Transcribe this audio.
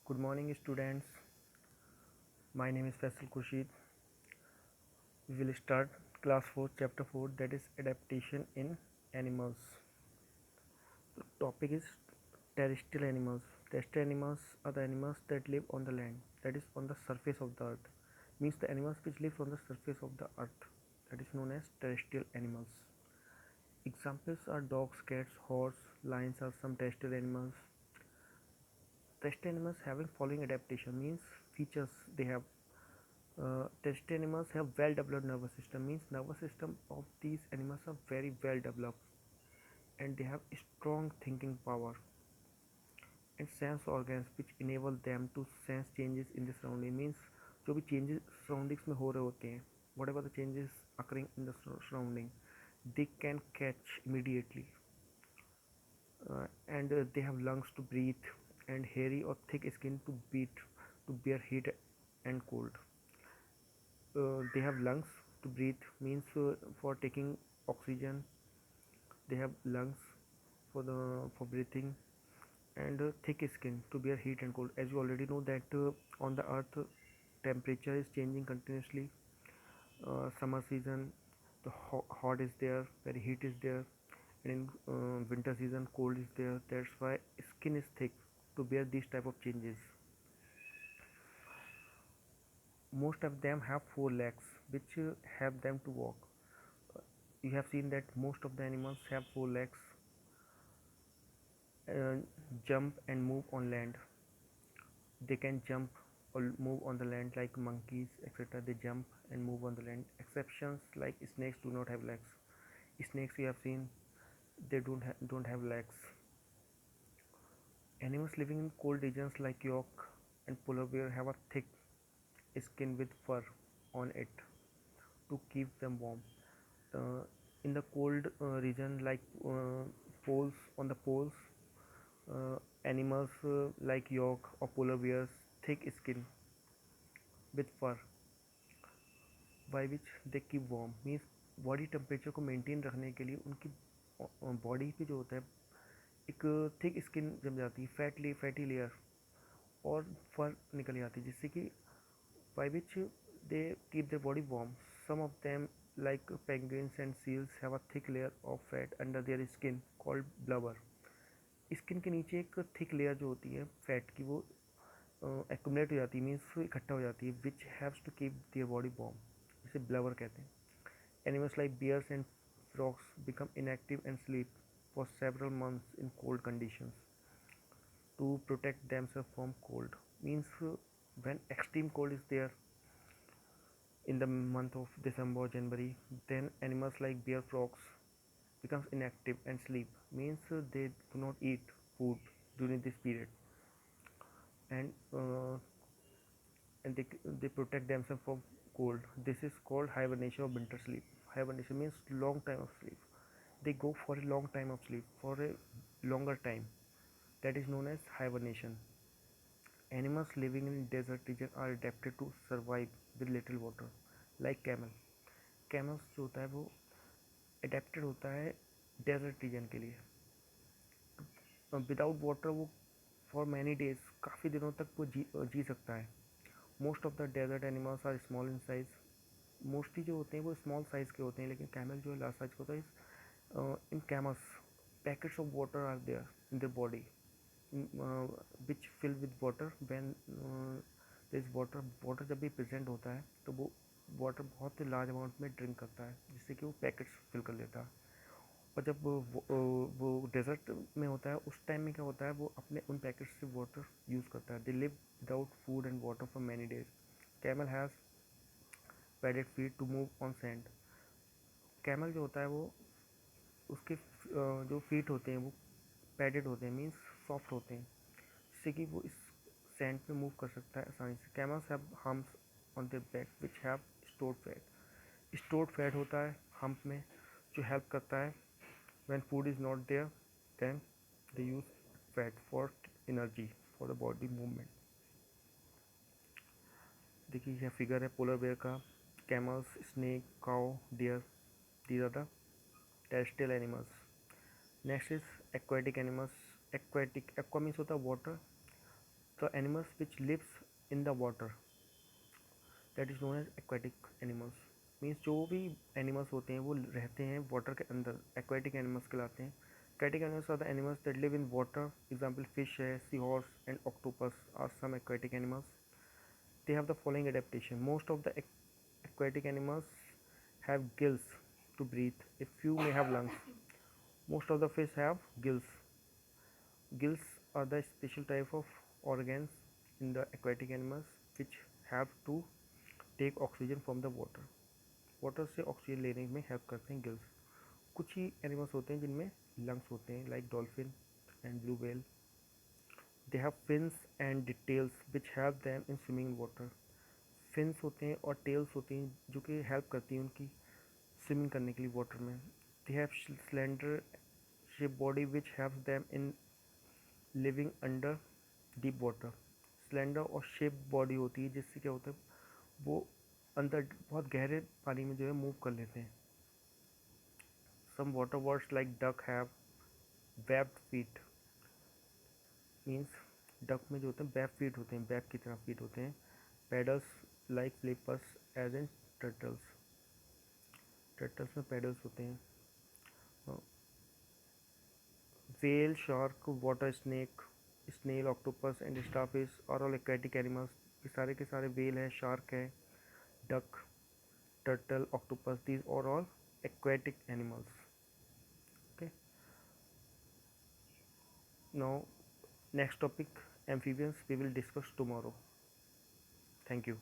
Good morning, students. My name is Faisal Khurshid. We will start class 4, chapter 4, that is adaptation in animals. The topic is terrestrial animals. Terrestrial animals are the animals that live on the land, that is on the surface of the earth. Means the animals which live on the surface of the earth, that is known as terrestrial animals. Examples are dogs, cats, horse, lions are some terrestrial animals. Terrestrial animals having following adaptation means features they have. Terrestrial animals have well developed nervous system, means nervous system of these animals are very well developed, and they have strong thinking power and sense organs which enable them to sense changes in the surrounding, means जो भी changes surroundings में हो रहे होते हैं, whatever the changes occurring in the surrounding, they can catch immediately. And they have lungs to breathe and hairy or thick skin to bear heat and cold. They have lungs to breathe, means for taking oxygen. They have lungs for breathing, and thick skin to bear heat and cold. As you already know that on the earth temperature is changing continuously. Summer season the hot is there, very heat is there, and in winter season cold is there. That's why skin is thick to bear these type of changes. Most of them have four legs which help them to walk. You have seen that most of the animals have four legs, uh, jump and move on land. They can jump or move on the land like monkeys, etc. They jump and move on the land. Exceptions like snakes do not have legs. Snakes you have seen, they don't have legs. Animals living in cold regions like yak and polar bear have a thick skin with fur on it to keep them warm. uh, in the cold region like poles, on the poles, animals like yak or polar bears thick skin with fur by which they keep warm, means body temperature को maintain रखने के लिए उनकी body पे जो होता है एक थिक स्किन जम जाती है, फैटी लेयर, और फर निकल जाती है जिससे कि by which they keep their body warm. Some of them, like penguins and seals, have a thick layer of fat under their skin called blubber. Skin के नीचे एक थिक लेयर जो होती है फैट की, वो एक्यूमुलेट हो जाती है, मीन्स इकट्ठा हो जाती है, which haves to keep their body warm, इसे ब्लबर कहते हैं. Animals like bears and frogs become inactive and sleep for several months in cold conditions to protect themselves from cold, means when extreme cold is there in the month of December or January, then animals like bear frogs becomes inactive and sleep, means they do not eat food during this period, and they protect themselves from cold. This is called hibernation or winter sleep. Hibernation means long time of sleep. They go for a long time of sleep for a longer time. That is known as hibernation. Animals living in desert region are adapted to survive with little water, like camel. Camels जो होता है वो adapted होता है desert region के लिए. Without water वो for many days, काफ़ी दिनों तक वो जी सकता है. Most of the desert animals are small in size. Mostly जो होते हैं वो small size के होते हैं, लेकिन camel जो है large size का होता है. In camels, packets of water are there in their body, uh, which fill with water when there is water जब भी प्रेजेंट होता है तो वो वाटर बहुत लार्ज अमाउंट में ड्रिंक करता है जिससे कि वो पैकेट्स फिल कर लेता है. और जब वो डेजर्ट में होता है उस टाइम में क्या होता है, वो अपने उन पैकेट्स से वाटर यूज़ करता है. They live without food and water for many days. Camel has padded feet to move on sand. Camel जो होता है वो उसके जो फीट होते हैं वो पैडेड होते हैं, मीन्स सॉफ्ट होते हैं, जिससे कि वो इस सैंड पे मूव कर सकता है आसानी से. Camels have humps on their back which have stored fat. Stored fat होता है हम्प में जो हेल्प करता है when food is not there, then they use fat for energy for the body movement. देखिए यह फिगर है पोलर बेयर का. Camels, snake, cow, deer, these are the terrestrial animals. Next is aquatic animals. Aquatic, aqua means होता है water, the animals which lives in the water, that is known as aquatic animals. Means जो भी animals होते हैं वो रहते हैं water के अंदर, एक्वेटिक एनिमल्स कहलाते हैं. Aquatic animals are the animals that live in water. Example fish है, seahorse and octopus are some aquatic animals. They have the following adaptation. Most of the aquatic animals have gills to breathe. A few may have lungs. Most of the fish have gills. Gills are the special type of organs in the aquatic animals which have to take oxygen from the water. Water से oxygen लेने में help करते हैं gills. कुछ ही animals होते हैं जिनमें lungs होते हैं, like dolphin and blue whale. They have fins and tails which help them in swimming in water. Fins होते हैं और टेल्स होती हैं जो कि हेल्प करती हैं उनकी स्विमिंग करने के लिए वाटर में. They have slender shape body which helps them in living under deep water. Slender और शेप बॉडी होती है जिससे क्या होता है वो अंदर बहुत गहरे पानी में जो है मूव कर लेते हैं. Some water birds like duck have webbed feet. Means duck में जो होते हैं वेब फीट होते हैं, वेब की तरह फीट होते हैं. Paddles like flippers as in turtles. Turtles में पेडल्स होते हैं. Whale, shark, water snake, snail, octopus and starfish are all aquatic animals. ये सारे के सारे व्हेल है, शार्क है, duck, turtle, octopus, these are all aquatic animals. Okay, now next topic, amphibians, we will discuss tomorrow. Thank you.